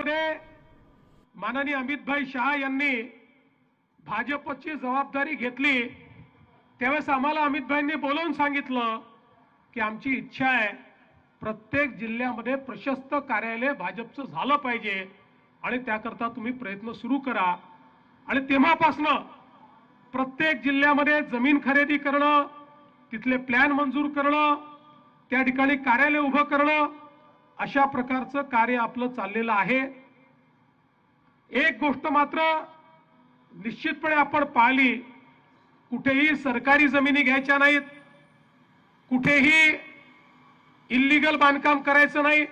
जिल्ह्यामध्ये माननीय अमितभाई शहा यांनी भाजपची जबाबदारी घेतली त्यावेळेस आम्हाला अमितभाईंनी बोलवून सांगितलं की आमची इच्छा आहे प्रत्येक जिल्ह्यामध्ये प्रशस्त कार्यालय भाजपचं झालं पाहिजे आणि त्याकरता तुम्ही प्रयत्न सुरू करा। आणि तेव्हापासून प्रत्येक जिल्ह्यामध्ये जमीन खरेदी करणं, तिथले प्लॅन मंजूर करणं, त्या ठिकाणी कार्यालय उभं करणं, अशा प्रकारचं कार्य आपलं चाललेलं आहे। एक गोष्ट मात्र निश्चितपणे आपण पाळली, कुठेही सरकारी जमिनी घ्यायच्या नाहीत, कुठेही इल्लीगल बांधकाम करायचं नाही,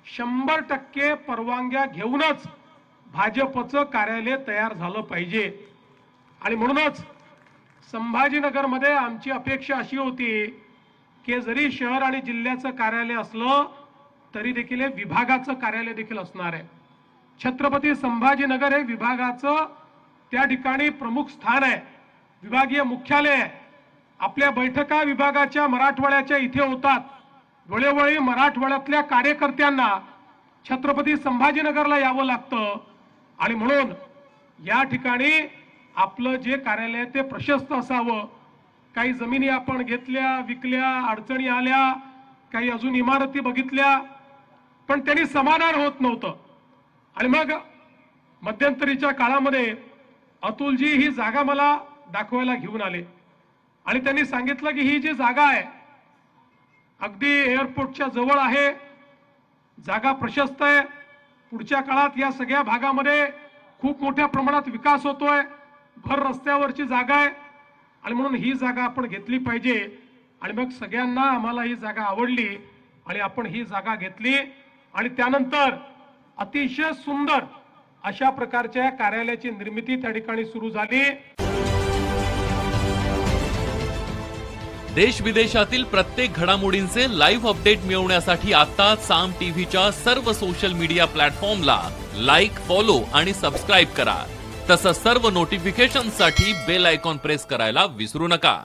100% परवानग्या घेऊनच भाजपचं कार्यालय तयार झालं पाहिजे। आणि म्हणूनच संभाजीनगरमध्ये आमची अपेक्षा अशी होती की जरी शहर आणि जिल्ह्याचं कार्यालय असलं तरी देखील हे विभागाचं कार्यालय देखील असणार आहे। छत्रपती संभाजीनगर हे विभागाचं त्या ठिकाणी प्रमुख स्थान आहे, विभागीय मुख्यालय आहे। आपल्या बैठका विभागाच्या मराठवाड्याच्या इथे होतात। वेळोवेळी मराठवाड्यातल्या कार्यकर्त्यांना छत्रपती संभाजीनगरला यावं लागतं आणि म्हणून या ठिकाणी आपलं जे कार्यालय आहे ते प्रशस्त असावं। काही जमिनी आपण घेतल्या, विकल्या, अडचणी आल्या, काही अजून इमारती बघितल्या, पण त्यांनी समाधान होत नव्हतं। आणि मग मध्यंतरीच्या काळामध्ये अतुलजी ही जागा मला दाखवायला घेऊन आले आणि त्यांनी सांगितलं की ही जी जागा आहे अगदी एअरपोर्टच्या जवळ आहे, जागा प्रशस्त आहे, पुढच्या काळात या सगळ्या भागामध्ये खूप मोठ्या प्रमाणात विकास होतोय, भर रस्त्यावरची जागा आहे आणि म्हणून ही जागा आपण घेतली पाहिजे। आणि मग सगळ्यांना आम्हाला ही जागा आवडली आणि आपण ही जागा घेतली आणि त्यानंतर अतिशय सुंदर अशा प्रकारच्या कार्यालयाची निर्मिती त्या ठिकाणी सुरू झाली। देश विदेशातील प्रत्येक घडामोडींचे लाईव्ह अपडेट मिळवण्यासाठी आता साम टीव्हीच्या सर्व सोशल मीडिया प्लॅटफॉर्मला लाईक, फॉलो आणि सबस्क्राईब करा। तसंच सर्व नोटिफिकेशनसाठी बेल आयकॉन प्रेस करायला विसरू नका।